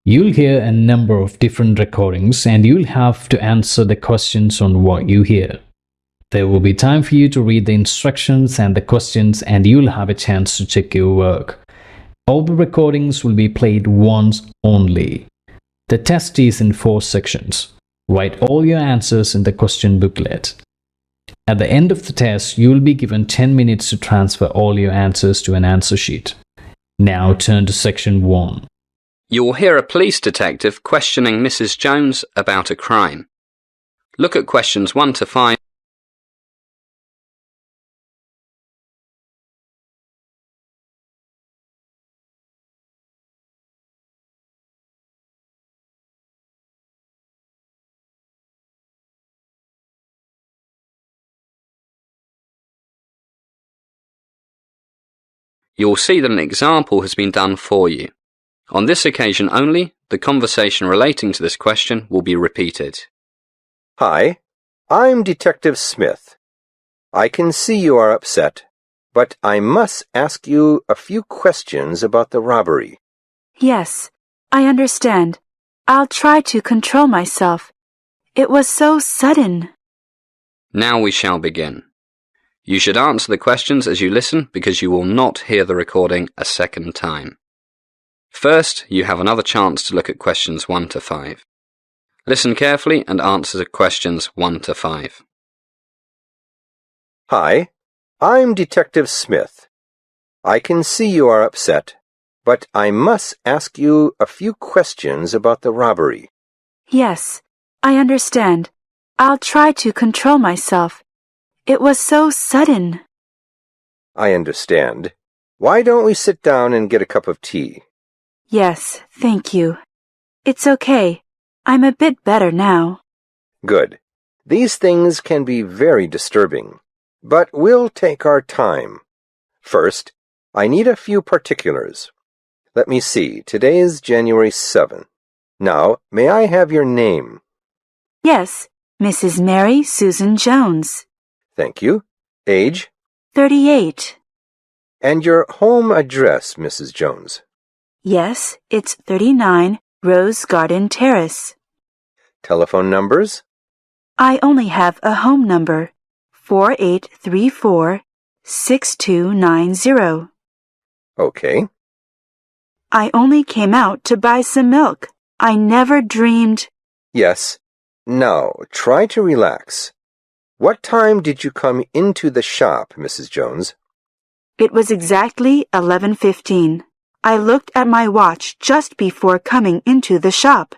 You'll hear a number of different recordings and you'll have to answer the questions on what you hear. There will be time for you to read the instructions and the questions, and you'll have a chance to check your work. All the recordings will be played once only. The test is in 4 sections. Write all your answers in the question booklet. At the end of the test, you will be given 10 minutes to transfer all your answers to an answer sheet. Now turn to section 1. You will hear a police detective questioning Mrs. Jones about a crime. Look at questions 1 to 5. You will see that an example has been done for you. On this occasion only, the conversation relating to this question will be repeated. Hi, I'm Detective Smith. I can see you are upset, but I must ask you a few questions about the robbery. Yes, I understand. I'll try to control myself. It was so sudden. Now we shall begin. You should answer the questions as you listen because you will not hear the recording a second time. First, you have another chance to look at questions 1 to 5. Listen carefully and answer questions 1 to 5. Hi, I'm Detective Smith. I can see you are upset, but I must ask you a few questions about the robbery. Yes, I understand. I'll try to control myself. It was so sudden. I understand. Why don't we sit down and get a cup of tea? Yes, thank you. It's okay. I'm a bit better now. Good. These things can be very disturbing, but we'll take our time. First, I need a few particulars. Let me see. Today is January 7. Now, may I have your name? Yes, Mrs. Mary Susan Jones. Thank you. Age? 38. And your home address, Mrs. Jones? Yes, it's 39 Rose Garden Terrace. Telephone numbers? I only have a home number, 4834-6290. Okay. I only came out to buy some milk. I never dreamed... Yes. Now, try to relax. What time did you come into the shop, Mrs. Jones? It was exactly 11:15. I looked at my watch just before coming into the shop.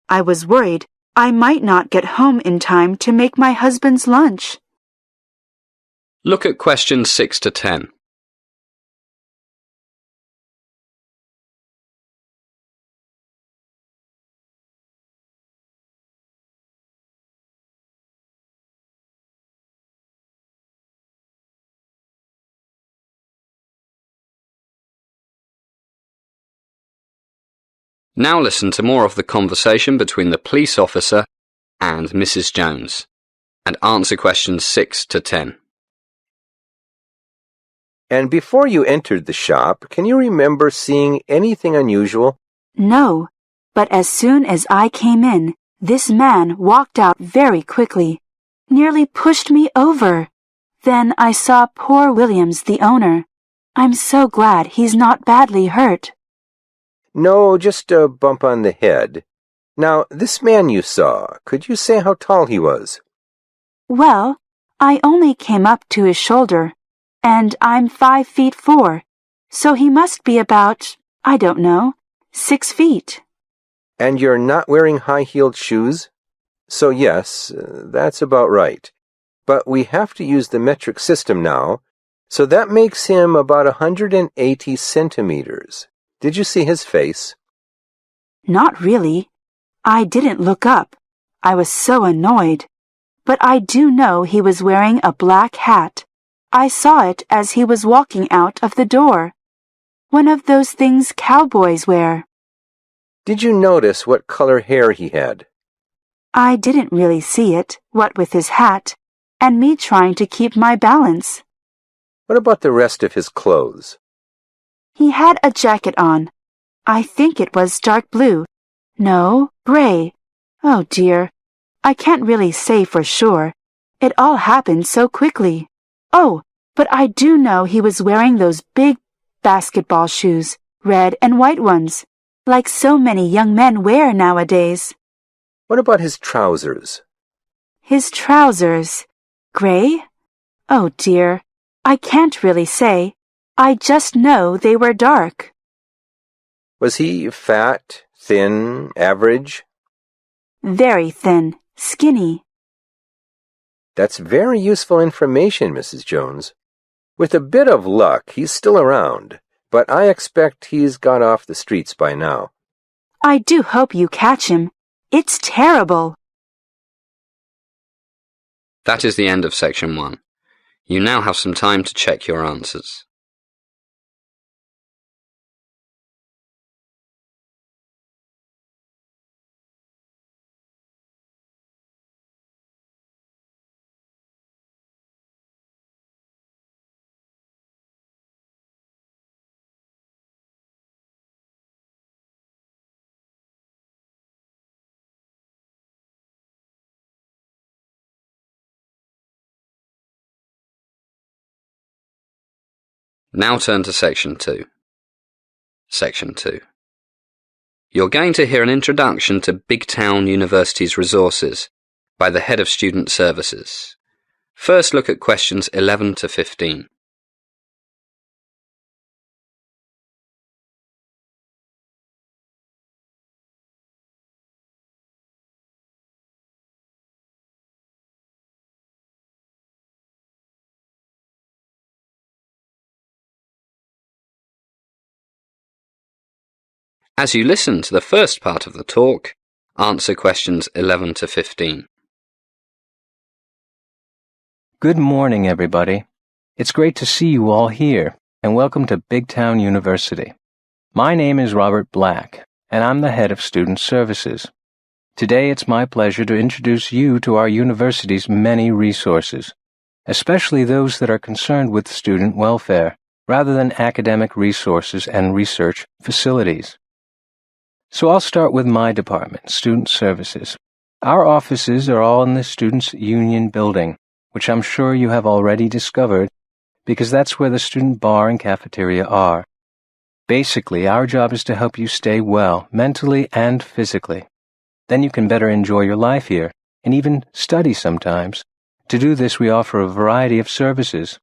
I was worried I might not get home in time to make my husband's lunch. Look at questions 6 to 10. Now listen to more of the conversation between the police officer and Mrs. Jones, and answer questions 6 to 10. And before you entered the shop, can you remember seeing anything unusual? No, but as soon as I came in, this man walked out very quickly, nearly pushed me over. Then I saw poor Williams, the owner. I'm so glad he's not badly hurt. No, just a bump on the head. Now, this man you saw, could you say how tall he was? Well, I only came up to his shoulder, and I'm 5'4", so he must be about, I don't know, 6 feet. And you're not wearing high-heeled shoes? So yes, that's about right. But we have to use the metric system now, so that makes him about 180 centimeters. Did you see his face? Not really. I didn't look up. I was so annoyed. But I do know he was wearing a black hat. I saw it as he was walking out of the door. One of those things cowboys wear. Did you notice what color hair he had? I didn't really see it, what with his hat, and me trying to keep my balance. What about the rest of his clothes? He had a jacket on. I think it was dark blue, No, gray. Oh dear. I can't really say for sure. It all happened so quickly. Oh, but I do know he was wearing those big basketball shoes, red and white ones, like so many young men wear nowadays. What about his trousers? His trousers. Gray? Oh dear. I can't really say. I just know they were dark. Was he fat, thin, average? Very thin, skinny. That's very useful information, Mrs. Jones. With a bit of luck, he's still around, but I expect he's got off the streets by now. I do hope you catch him. It's terrible. That is the end of section 1. You now have some time to check your answers. Now turn to section 2. Section 2. You're going to hear an introduction to Big Town University's resources by the Head of Student Services. First, look at questions 11 to 15. As you listen to the first part of the talk, answer questions 11 to 15. Good morning, everybody. It's great to see you all here, and welcome to Big Town University. My name is Robert Black, and I'm the head of Student Services. Today it's my pleasure to introduce you to our university's many resources, especially those that are concerned with student welfare, rather than academic resources and research facilities. So I'll start with my department, Student Services. Our offices are all in the Students' Union building, which I'm sure you have already discovered, because that's where the student bar and cafeteria are. Basically, our job is to help you stay well, mentally and physically. Then you can better enjoy your life here, and even study sometimes. To do this, we offer a variety of services.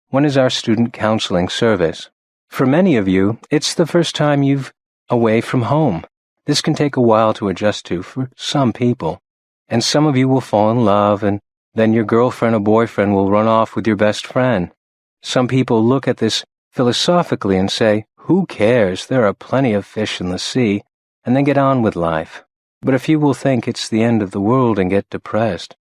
One is our student counseling service. For many of you, it's the first time you've away from home. This can take a while to adjust to for some people, and some of you will fall in love, and then your girlfriend or boyfriend will run off with your best friend. Some people look at this philosophically and say, "Who cares? There are plenty of fish in the sea," and then get on with life. But a few will think it's the end of the world and get depressed.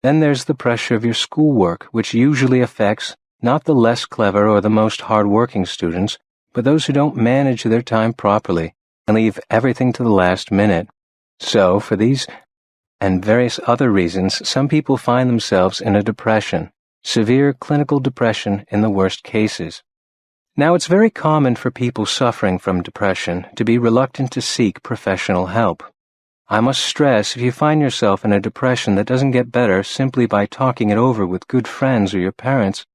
Then there's the pressure of your schoolwork, which usually affects not the less clever or the most hard-working students, but those who don't manage their time properly and leave everything to the last minute. So, for these and various other reasons, some people find themselves in a depression, severe clinical depression in the worst cases. Now, it's very common for people suffering from depression to be reluctant to seek professional help. I must stress, if you find yourself in a depression that doesn't get better simply by talking it over with good friends or your parents,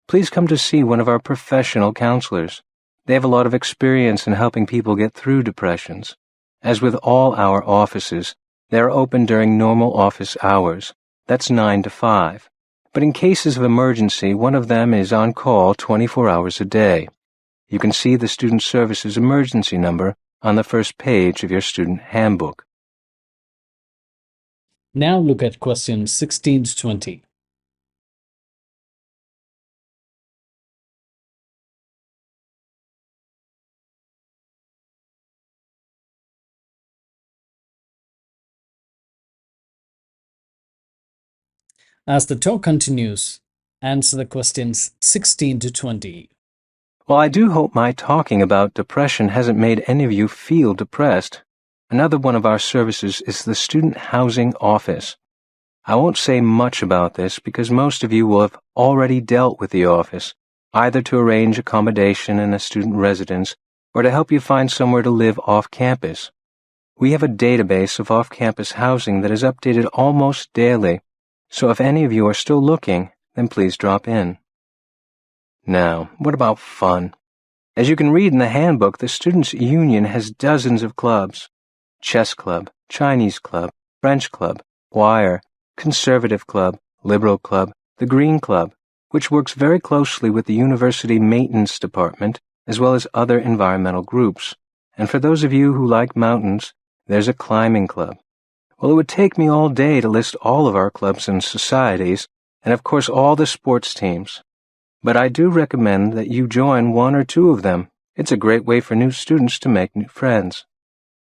please come to see one of our professional counselors. They have a lot of experience in helping people get through depressions. As with all our offices, they are open during normal office hours. That's 9 to 5. But in cases of emergency, one of them is on call 24 hours a day. You can see the Student Services emergency number on the first page of your student handbook. Now look at questions 16 to 20. As the talk continues, answer the questions 16 to 20. Well, I do hope my talking about depression hasn't made any of you feel depressed. Another one of our services is the Student Housing Office. I won't say much about this because most of you will have already dealt with the office, either to arrange accommodation in a student residence or to help you find somewhere to live off campus. We have a database of off-campus housing that is updated almost daily, so if any of you are still looking, then please drop in. Now, what about fun? As you can read in the handbook, the Students' Union has dozens of clubs. Chess Club, Chinese Club, French Club, Choir, Conservative Club, Liberal Club, the Green Club, which works very closely with the University Maintenance Department, as well as other environmental groups. And for those of you who like mountains, there's a climbing club. Well, it would take me all day to list all of our clubs and societies, and of course all the sports teams. But I do recommend that you join one or two of them. It's a great way for new students to make new friends.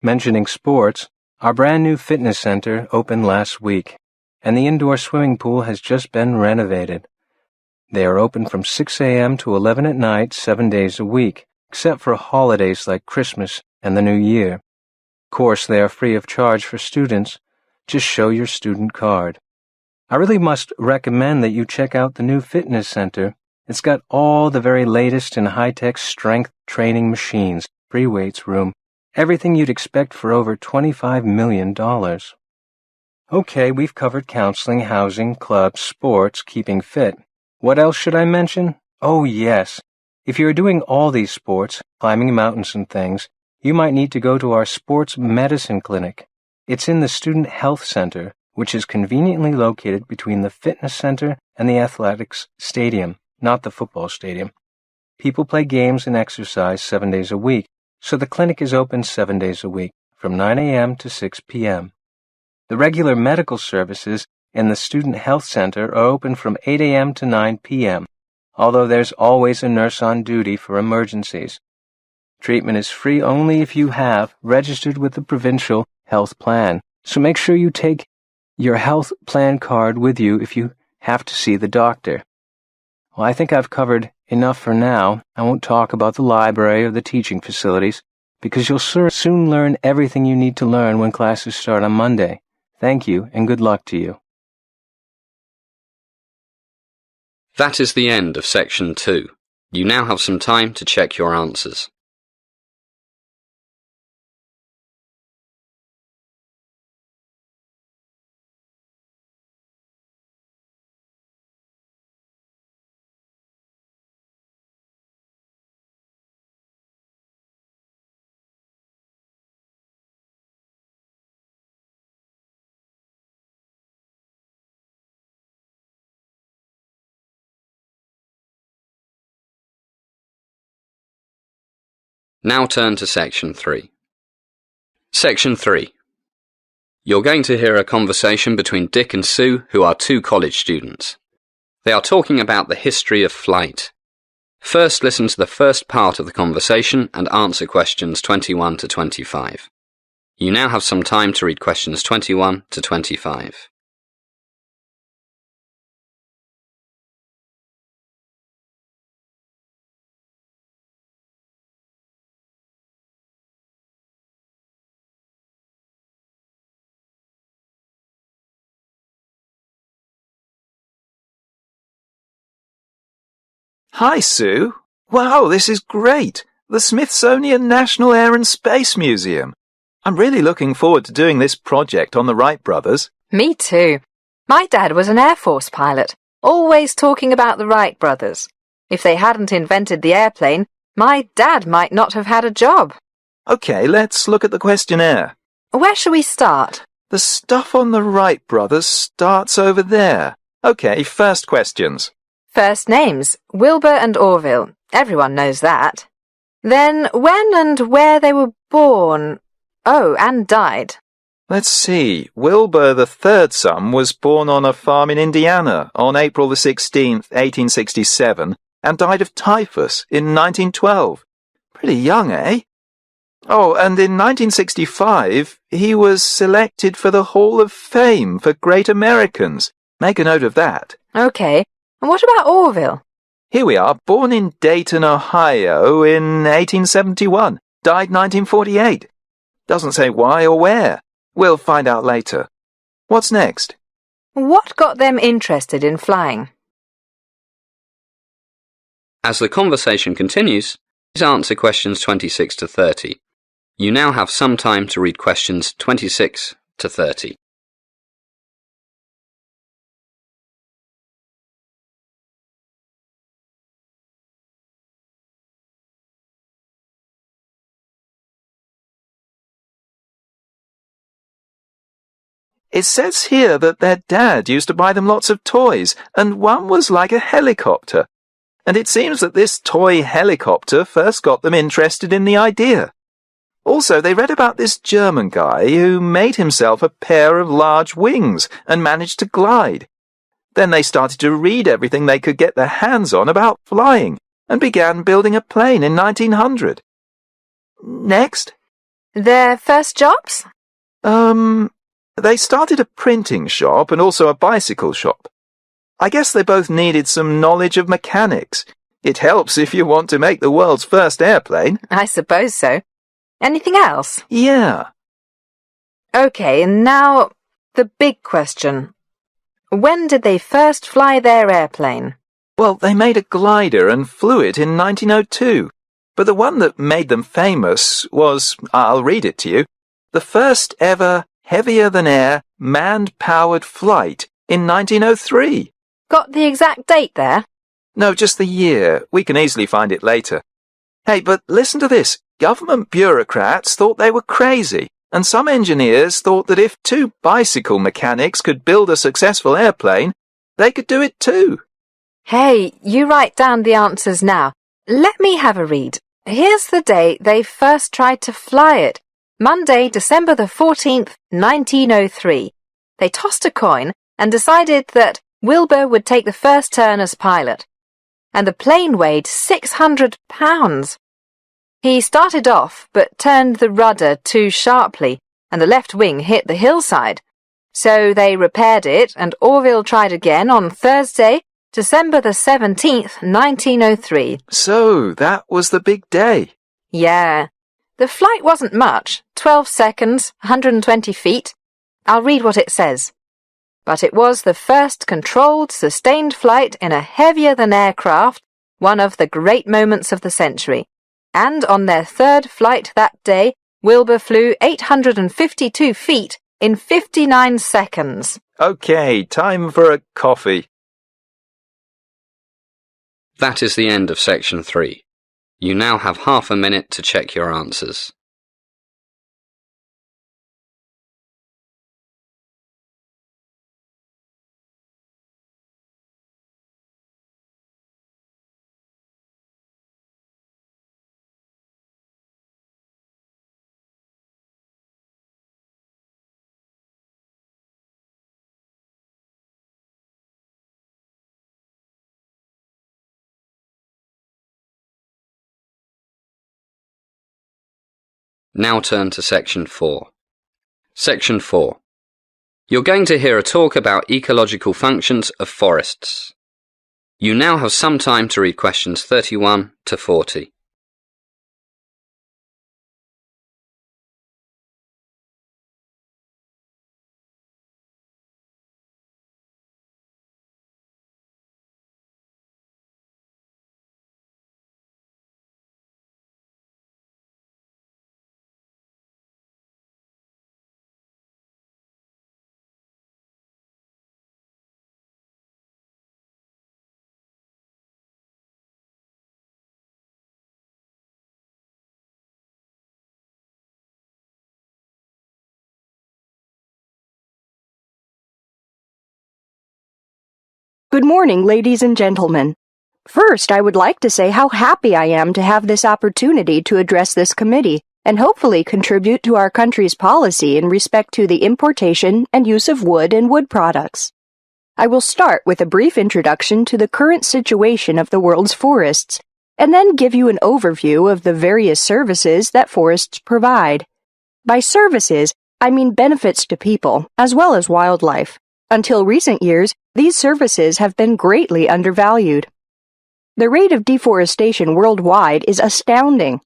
Mentioning sports, our brand new fitness center opened last week, and the indoor swimming pool has just been renovated. They are open from 6 a.m. to 11 at night, 7 days a week, except for holidays like Christmas and the New Year. Of course, they are free of charge for students. Just show your student card. I really must recommend that you check out the new fitness center. It's got all the very latest in high-tech strength training machines, free weights room, everything you'd expect for over $25 million. Okay, we've covered counseling, housing, clubs, sports, keeping fit. What else should I mention? Oh, yes. If you're doing all these sports, climbing mountains and things, you might need to go to our sports medicine clinic. It's in the Student Health Center, which is conveniently located between the fitness center and the athletics stadium, not the football stadium. People play games and exercise 7 days a week, so the clinic is open 7 days a week, from 9 a.m. to 6 p.m. The regular medical services in the Student Health Center are open from 8 a.m. to 9 p.m., although there's always a nurse on duty for emergencies. Treatment is free only if you have registered with the provincial health plan, so make sure you take your health plan card with you if you have to see the doctor. Well, I think I've covered enough for now. I won't talk about the library or the teaching facilities, because you'll soon learn everything you need to learn when classes start on Monday. Thank you, and good luck to you. That is the end of Section 2. You now have some time to check your answers. Now turn to Section 3. Section 3. You're going to hear a conversation between Dick and Sue, who are two college students. They are talking about the history of flight. First, listen to the first part of the conversation and answer questions 21 to 25. You now have some time to read questions 21 to 25. Hi, Sue. Wow, this is great. The Smithsonian National Air and Space Museum. I'm really looking forward to doing this project on the Wright brothers. Me too. My dad was an Air Force pilot, always talking about the Wright brothers. If they hadn't invented the airplane, my dad might not have had a job. Okay, let's look at the questionnaire. Where shall we start? The stuff on the Wright brothers starts over there. Okay, first questions. First names, Wilbur and Orville. Everyone knows that. Then when and where they were born. Oh, and died. Let's see. Wilbur, the third son, was born on a farm in Indiana on April the 16th, 1867, and died of typhus in 1912. Pretty young, eh? Oh, and in 1965, he was selected for the Hall of Fame for Great Americans. Make a note of that. Okay. And what about Orville? Here we are, born in Dayton, Ohio in 1871, died 1948. Doesn't say why or where. We'll find out later. What's next? What got them interested in flying? As the conversation continues, please answer questions 26 to 30. You now have some time to read questions 26 to 30. It says here that their dad used to buy them lots of toys, and one was like a helicopter. And it seems that this toy helicopter first got them interested in the idea. Also, they read about this German guy who made himself a pair of large wings and managed to glide. Then they started to read everything they could get their hands on about flying and began building a plane in 1900. Next. Their first jobs? They started a printing shop and also a bicycle shop. I guess they both needed some knowledge of mechanics. It helps if you want to make the world's first airplane. I suppose so. Anything else? Yeah. Okay, and now the big question. When did they first fly their airplane? Well, they made a glider and flew it in 1902. But the one that made them famous was, I'll read it to you, the first ever heavier-than-air manned-powered flight in 1903. Got the exact date there? No, just the year. We can easily find it later. Hey, but listen to this. Government bureaucrats thought they were crazy, and some engineers thought that if two bicycle mechanics could build a successful airplane, they could do it too. Hey, you write down the answers now. Let me have a read. Here's the day they first tried to fly it. Monday, December the 14th, 1903. They tossed a coin and decided that Wilbur would take the first turn as pilot. And the plane weighed 600 pounds. He started off but turned the rudder too sharply and the left wing hit the hillside. So they repaired it and Orville tried again on Thursday, December the 17th, 1903. So that was the big day. Yeah. The flight wasn't much, 12 seconds, 120 feet. I'll read what it says. But it was the first controlled, sustained flight in a heavier-than-air craft, one of the great moments of the century. And on their third flight that day, Wilbur flew 852 feet in 59 seconds. Okay, time for a coffee. That is the end of section 3. You now have half a minute to check your answers. Now turn to section 4. Section 4. You're going to hear a talk about ecological functions of forests. You now have some time to read questions 31 to 40. Good morning, ladies and gentlemen. First, I would like to say how happy I am to have this opportunity to address this committee and hopefully contribute to our country's policy in respect to the importation and use of wood and wood products. I will start with a brief introduction to the current situation of the world's forests, and then give you an overview of the various services that forests provide. By services, I mean benefits to people, as well as wildlife. Until recent years, these services have been greatly undervalued. The rate of deforestation worldwide is astounding.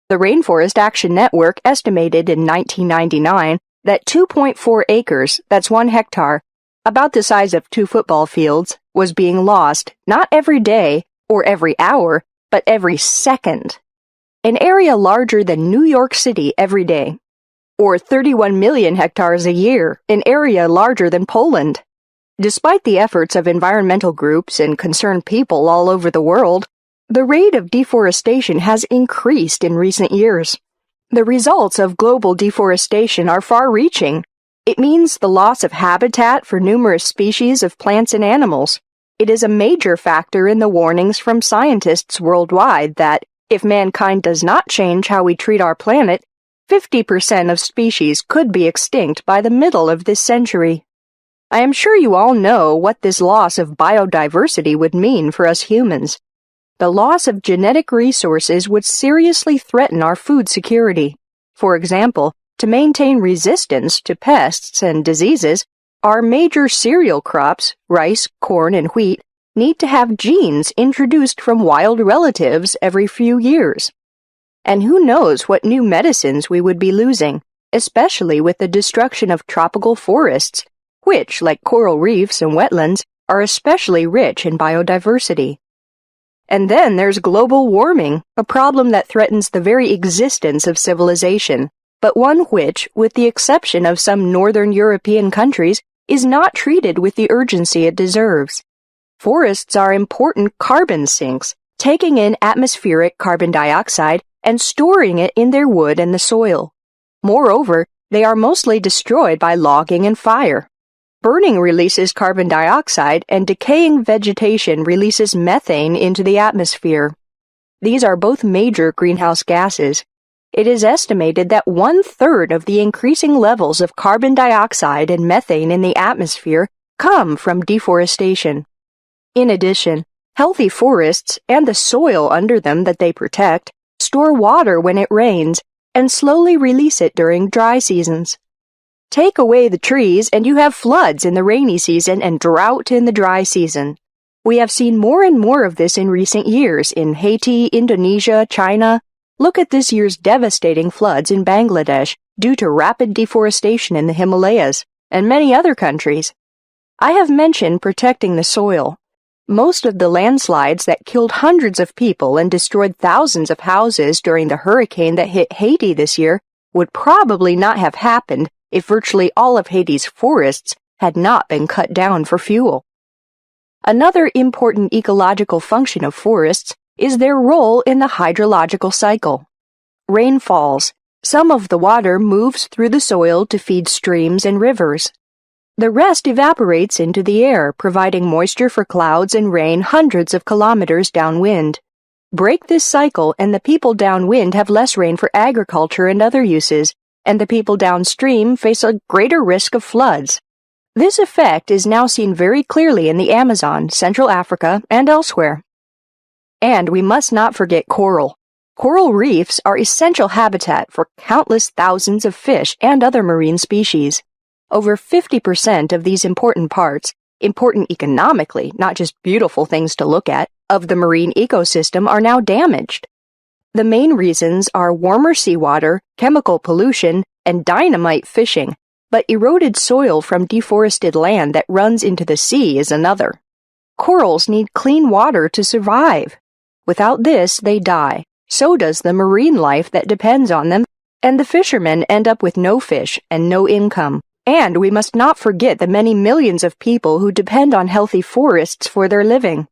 The Rainforest Action Network estimated in 1999 that 2.4 acres, that's 1 hectare, about the size of 2 football fields, was being lost not every day or every hour, but every second. an area larger than New York City every day. Or 31 million hectares a year, an area larger than Poland. Despite the efforts of environmental groups and concerned people all over the world, the rate of deforestation has increased in recent years. The results of global deforestation are far-reaching. It means the loss of habitat for numerous species of plants and animals. It is a major factor in the warnings from scientists worldwide that, if mankind does not change how we treat our planet, 50% of species could be extinct by the middle of this century. I am sure you all know what this loss of biodiversity would mean for us humans. The loss of genetic resources would seriously threaten our food security. For example, to maintain resistance to pests and diseases, our major cereal crops, rice, corn, and wheat, need to have genes introduced from wild relatives every few years. And who knows what new medicines we would be losing, especially with the destruction of tropical forests, which, like coral reefs and wetlands, are especially rich in biodiversity. And then there's global warming, a problem that threatens the very existence of civilization, but one which, with the exception of some northern European countries, is not treated with the urgency it deserves. Forests are important carbon sinks, taking in atmospheric carbon dioxide and storing it in their wood and the soil. Moreover, they are mostly destroyed by logging and fire. Burning releases carbon dioxide, and decaying vegetation releases methane into the atmosphere. These are both major greenhouse gases. It is estimated that 1/3 of the increasing levels of carbon dioxide and methane in the atmosphere come from deforestation. In addition, healthy forests and the soil under them that they protect store water when it rains and slowly release it during dry seasons. Take away the trees and you have floods in the rainy season and drought in the dry season. We have seen more and more of this in recent years in Haiti, Indonesia, China. Look at this year's devastating floods in Bangladesh due to rapid deforestation in the Himalayas and many other countries. I have mentioned protecting the soil. Most of the landslides that killed hundreds of people and destroyed thousands of houses during the hurricane that hit Haiti this year would probably not have happened if virtually all of Haiti's forests had not been cut down for fuel. Another important ecological function of forests is their role in the hydrological cycle. Rain falls. Some of the water moves through the soil to feed streams and rivers. The rest evaporates into the air, providing moisture for clouds and rain hundreds of kilometers downwind. Break this cycle and the people downwind have less rain for agriculture and other uses, and the people downstream face a greater risk of floods. This effect is now seen very clearly in the Amazon, Central Africa, and elsewhere. And we must not forget coral. Coral reefs are essential habitat for countless thousands of fish and other marine species. Over 50% of these important parts, important economically, not just beautiful things to look at, of the marine ecosystem are now damaged. The main reasons are warmer seawater, chemical pollution, and dynamite fishing, but eroded soil from deforested land that runs into the sea is another. Corals need clean water to survive. Without this, they die. So does the marine life that depends on them, and the fishermen end up with no fish and no income. And we must not forget the many millions of people who depend on healthy forests for their living.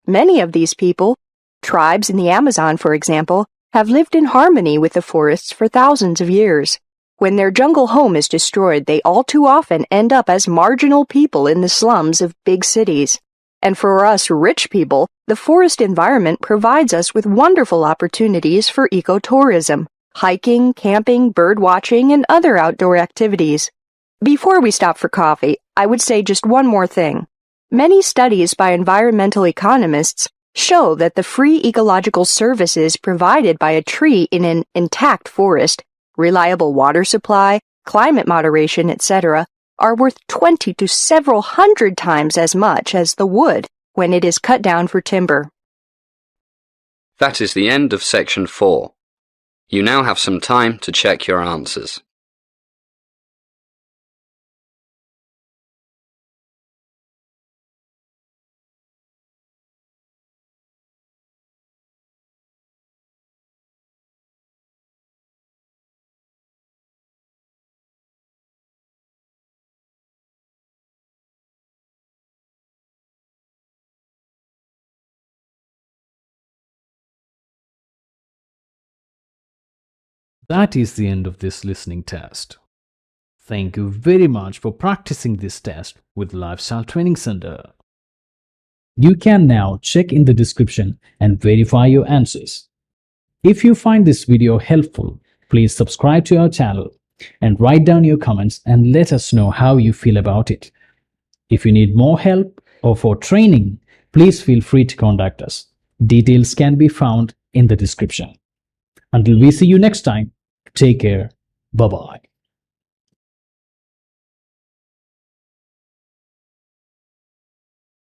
Many of these people, tribes in the Amazon, for example, have lived in harmony with the forests for thousands of years. When their jungle home is destroyed, they all too often end up as marginal people in the slums of big cities. And for us rich people, the forest environment provides us with wonderful opportunities for ecotourism, hiking, camping, bird watching, and other outdoor activities. Before we stop for coffee, I would say just one more thing. Many studies by environmental economists show that the free ecological services provided by a tree in an intact forest, reliable water supply, climate moderation, etc., are worth 20 to several hundred times as much as the wood when it is cut down for timber. That is the end of section 4. You now have some time to check your answers. That is the end of this listening test. Thank you very much for practicing this test with Lifestyle Training Center. You can now check in the description and verify your answers. If you find this video helpful, please subscribe to our channel and write down your comments and let us know how you feel about it. If you need more help or for training, please feel free to contact us. Details can be found in the description. Until we see you next time, take care. Bye-bye.